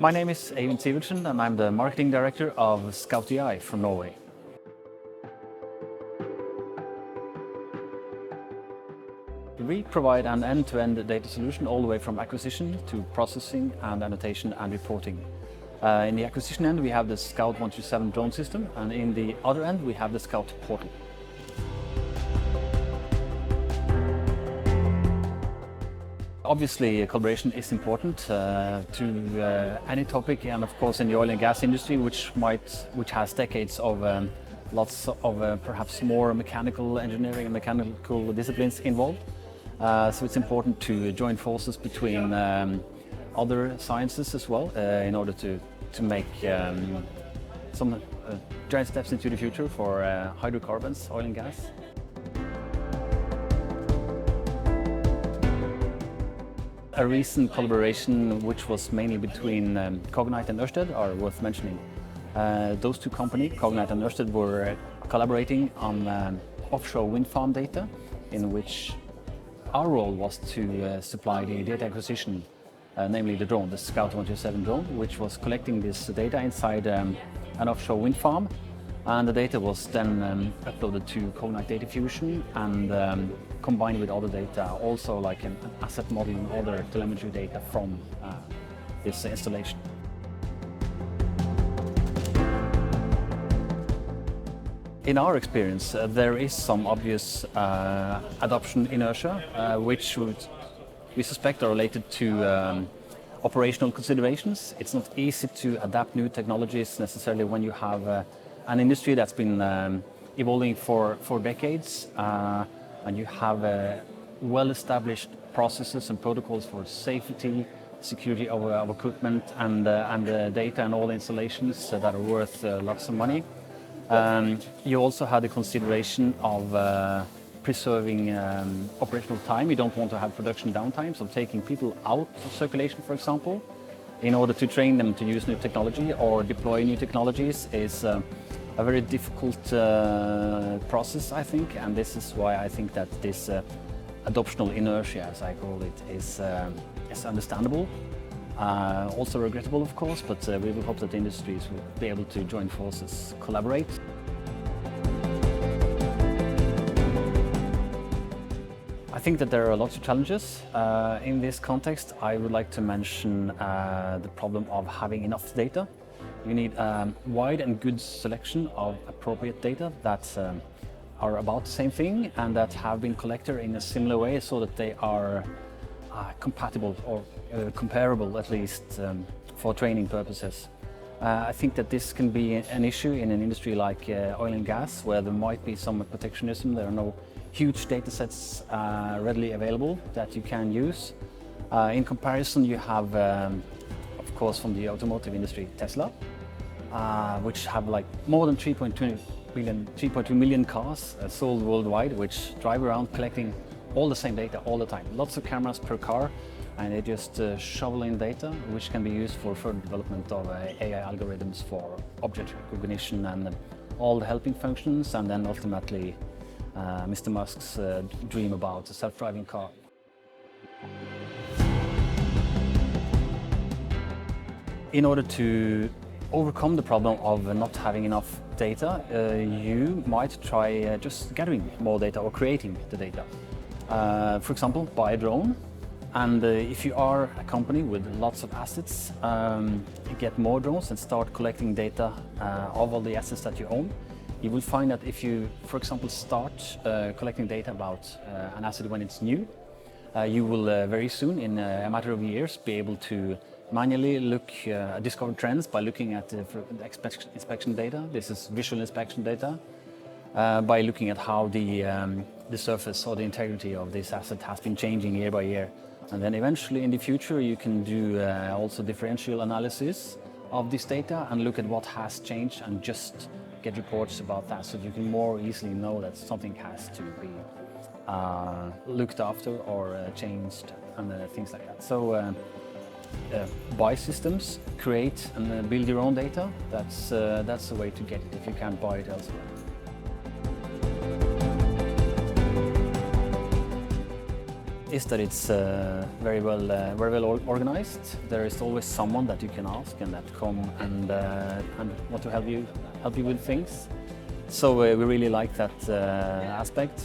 My name is Eivind Sivertsen and I'm the marketing director of ScoutDI from Norway. We provide an end-to-end data solution all the way from acquisition to processing and annotation and reporting. In the acquisition end we have the Scout 127 drone system, and in the other end we have the Scout portal. Obviously, collaboration is important to any topic, and of course in the oil and gas industry, which has decades of lots of perhaps more mechanical engineering and mechanical disciplines involved. So it's important to join forces between other sciences as well in order to make some giant steps into the future for hydrocarbons, oil and gas. A recent collaboration, which was mainly between Cognite and Ørsted, are worth mentioning. Those two companies, Cognite and Ørsted, were collaborating on offshore wind farm data, in which our role was to supply the data acquisition, namely the drone, the Scout 127 drone, which was collecting this data inside an offshore wind farm. And the data was then uploaded to Cognite Data Fusion and combined with other data, also like an asset model and other telemetry data from this installation. In our experience, there is some obvious adoption inertia, which we suspect are related to operational considerations. It's not easy to adapt new technologies necessarily when you have an industry that's been evolving for decades, and you have well-established processes and protocols for safety, security of equipment and data and all the installations that are worth lots of money. You also had the consideration of preserving operational time. You don't want to have production downtime, so taking people out of circulation, for example, in order to train them to use new technology or deploy new technologies is a very difficult process, I think, and this is why I think that this adoptional inertia, as I call it, is understandable. Also regrettable, of course, but we will hope that industries will be able to join forces, collaborate. I think that there are lots of challenges. In this context, I would like to mention the problem of having enough data. You need a wide and good selection of appropriate data that are about the same thing and that have been collected in a similar way so that they are compatible or comparable, at least for training purposes. I think that this can be an issue in an industry like oil and gas, where there might be some protectionism. There are no huge data sets readily available that you can use. In comparison, you have, of course, from the automotive industry, Tesla, which have like more than 3.2 million cars sold worldwide, which drive around collecting all the same data all the time. Lots of cameras per car, and they just shovel in data, which can be used for further development of AI algorithms for object recognition and all the helping functions, and then ultimately Mr. Musk's dream about a self-driving car. In order to overcome the problem of not having enough data, you might try just gathering more data or creating the data. For example, buy a drone, and if you are a company with lots of assets, get more drones and start collecting data of all the assets that you own. You will find that if you, for example, start collecting data about an asset when it's new, you will very soon, in a matter of years, be able to manually discover trends by looking at the inspection data. This is visual inspection data. By looking at how the surface or the integrity of this asset has been changing year by year. And then eventually in the future you can do also differential analysis of this data and look at what has changed and just get reports about that, so you can more easily know that something has to be looked after or changed and things like that. So buy systems, create and build your own data. That's the way to get it if you can't buy it elsewhere. is that it's very well organized. There is always someone that you can ask and that come and want to help you with things. So we really like that aspect.